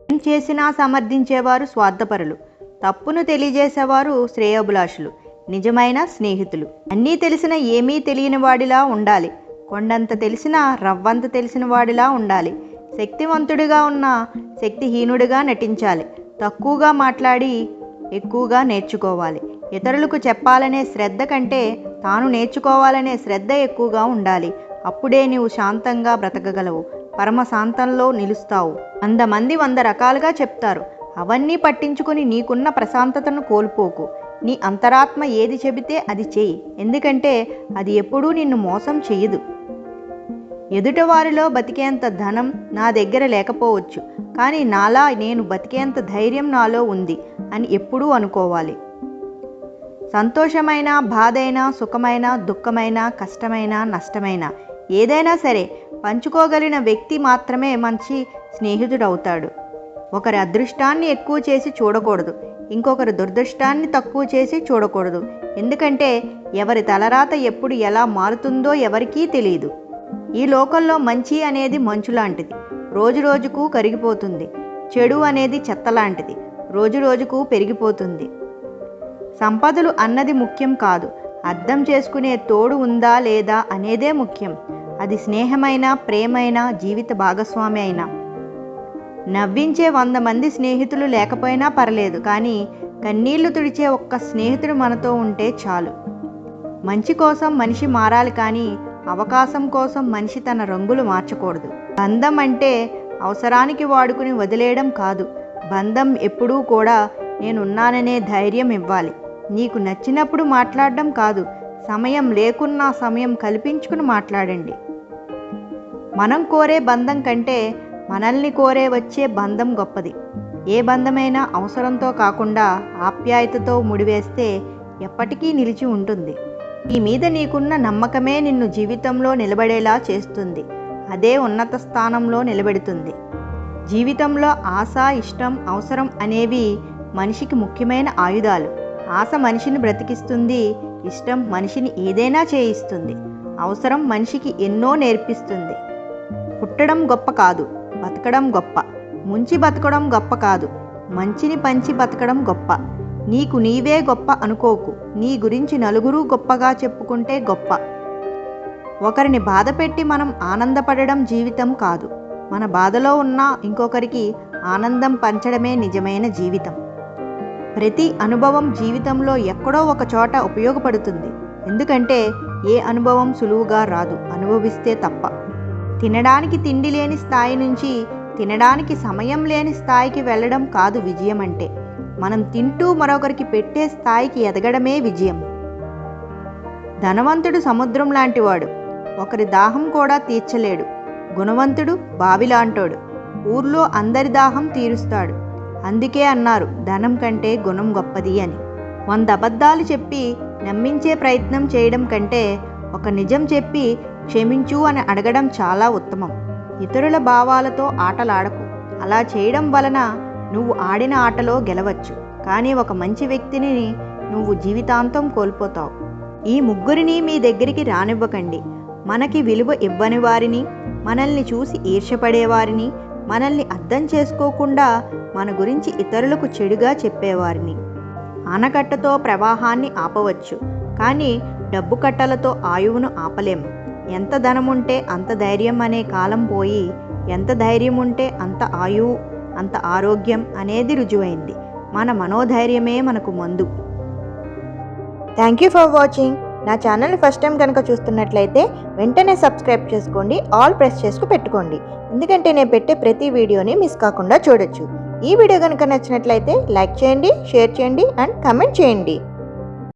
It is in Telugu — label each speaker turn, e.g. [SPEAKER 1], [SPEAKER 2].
[SPEAKER 1] ఏం చేసినా సమర్థించేవారు స్వార్థపరులు, తప్పును తెలియజేసేవారు శ్రేయోభిలాషులు, నిజమైన స్నేహితులు. అన్నీ తెలిసిన ఏమీ తెలియని వాడిలా ఉండాలి, కొండంత తెలిసిన రవ్వంత తెలిసిన వాడిలా ఉండాలి. శక్తివంతుడిగా ఉన్న శక్తిహీనుడిగా నటించాలి. తక్కువగా మాట్లాడి ఎక్కువగా నేర్చుకోవాలి. ఇతరులకు చెప్పాలనే శ్రద్ధ కంటే తాను నేర్చుకోవాలనే శ్రద్ధ ఎక్కువగా ఉండాలి. అప్పుడే నీవు శాంతంగా బ్రతకగలవు, పరమశాంతంలో నిలుస్తావు. 100 మంది 100 రకాలుగా చెప్తారు, అవన్నీ పట్టించుకుని నీకున్న ప్రశాంతతను కోల్పోకు. నీ అంతరాత్మ ఏది చెబితే అది చెయ్యి, ఎందుకంటే అది ఎప్పుడూ నిన్ను మోసం చెయ్యదు. ఎదుటివారిలో బతికేంత ధనం నా దగ్గర లేకపోవచ్చు, కానీ నాలా నేను బతికేంత ధైర్యం నాలో ఉంది అని ఎప్పుడూ అనుకోవాలి. సంతోషమైన, బాధైనా, సుఖమైన, దుఃఖమైన, కష్టమైన, నష్టమైన ఏదైనా సరే పంచుకోగలిగిన వ్యక్తి మాత్రమే మంచి స్నేహితుడవుతాడు. ఒకరి అదృష్టాన్ని ఎక్కువ చేసి చూడకూడదు, ఇంకొకరి దురదృష్టాన్ని తక్కువ చేసి చూడకూడదు. ఎందుకంటే ఎవరి తలరాత ఎప్పుడు ఎలా మారుతుందో ఎవరికీ తెలియదు. ఈ లోకంలో మంచి అనేది మంచు లాంటిది, రోజు రోజుకు కరిగిపోతుంది. చెడు అనేది చెత్త లాంటిది, రోజు రోజుకు పెరిగిపోతుంది. సంపదలు అన్నది ముఖ్యం కాదు, అర్థం చేసుకునే తోడు ఉందా లేదా అనేదే ముఖ్యం. అది స్నేహమైనా, ప్రేమైనా, జీవిత భాగస్వామి అయినా. నవ్వించే 100 మంది స్నేహితులు లేకపోయినా పర్లేదు, కానీ కన్నీళ్లు తుడిచే ఒక్క స్నేహితుడు మనతో ఉంటే చాలు. మంచి కోసం మనిషి మారాలి, కానీ అవకాశం కోసం మనిషి తన రంగులు మార్చకూడదు. బంధం అంటే అవసరానికి వాడుకుని వదిలేయడం కాదు. బంధం ఎప్పుడూ కూడా నేనున్నాననే ధైర్యం ఇవ్వాలి. నీకు నచ్చినప్పుడు మాట్లాడడం కాదు, సమయం లేకున్నా సమయం కల్పించుకుని మాట్లాడండి. మనం కోరే బంధం కంటే మనల్ని కోరే వచ్చే బంధం గొప్పది. ఏ బంధమైనా అవసరంతో కాకుండా ఆప్యాయతతో ముడివేస్తే ఎప్పటికీ నిలిచి ఉంటుంది. నీ మీద నీకున్న నమ్మకమే నిన్ను జీవితంలో నిలబడేలా చేస్తుంది, అదే ఉన్నత స్థానంలో నిలబెడుతుంది. జీవితంలో ఆశ, ఇష్టం, అవసరం అనేవి మనిషికి ముఖ్యమైన ఆయుధాలు. ఆశ మనిషిని బ్రతికిస్తుంది, ఇష్టం మనిషిని ఏదైనా చేయిస్తుంది, అవసరం మనిషికి ఎన్నో నేర్పిస్తుంది. పుట్టడం గొప్ప కాదు, బతకడం గొప్ప. ముంచి బతకడం గొప్ప కాదు, మంచిని పంచి బతకడం గొప్ప. నీకు నీవే గొప్ప అనుకోకు, నీ గురించి నలుగురు గొప్పగా చెప్పుకుంటే గొప్ప. ఒకరిని బాధ పెట్టి మనం ఆనందపడడం జీవితం కాదు. మన బాధలో ఉన్న ఇంకొకరికి ఆనందం పంచడమే నిజమైన జీవితం. ప్రతి అనుభవం జీవితంలో ఎక్కడో ఒక చోట ఉపయోగపడుతుంది. ఎందుకంటే ఏ అనుభవం సులువుగా రాదు, అనుభవిస్తే తప్ప. తినడానికి తిండి లేని స్థాయి నుంచి తినడానికి సమయం లేని స్థాయికి వెళ్ళడం కాదు విజయం అంటే. మనం తింటూ మరొకరికి పెట్టే స్థాయికి ఎదగడమే విజయం. ధనవంతుడు సముద్రం లాంటివాడు, ఒకరి దాహం కూడా తీర్చలేడు. గుణవంతుడు బావిలాంటోడు, ఊర్లో అందరి దాహం తీరుస్తాడు. అందుకే అన్నారు, ధనం కంటే గుణం గొప్పది అని. 100 అబద్ధాలు చెప్పి నమ్మించే ప్రయత్నం చేయడం కంటే ఒక నిజం చెప్పి క్షమించు అని అడగడం చాలా ఉత్తమం. ఇతరుల భావాలతో ఆటలాడకు. అలా చేయడం వలన నువ్వు ఆడిన ఆటలో గెలవచ్చు, కానీ ఒక మంచి వ్యక్తిని నువ్వు జీవితాంతం కోల్పోతావు. ఈ ముగ్గురిని మీ దగ్గరికి రానివ్వకండి. మనకి విలువ ఇవ్వని వారిని, మనల్ని చూసి ఈర్ష్యపడేవారిని, మనల్ని అర్థం చేసుకోకుండా మన గురించి ఇతరులకు చెడుగా చెప్పేవారిని. ఆనకట్టతో ప్రవాహాన్ని ఆపవచ్చు, కానీ డబ్బు కట్టలతో ఆయువును ఆపలేం. ఎంత ధనముంటే అంత ధైర్యం అనే కాలం పోయి, ఎంత ధైర్యం ఉంటే అంత ఆయువు, అంత ఆరోగ్యం అనేది రుజువైంది. మన మనోధైర్యమే మనకు మందు. Thank you for watching. నా ఛానల్ని ఫస్ట్ టైం కనుక చూస్తున్నట్లయితే వెంటనే సబ్స్క్రైబ్ చేసుకోండి, ఆల్ ప్రెస్ చేసుకు పెట్టుకోండి. ఎందుకంటే నేను పెట్టే ప్రతి వీడియోని మిస్ కాకుండా చూడొచ్చు. ఈ వీడియో కనుక నచ్చినట్లయితే లైక్ చేయండి, షేర్ చేయండి అండ్ కామెంట్ చేయండి.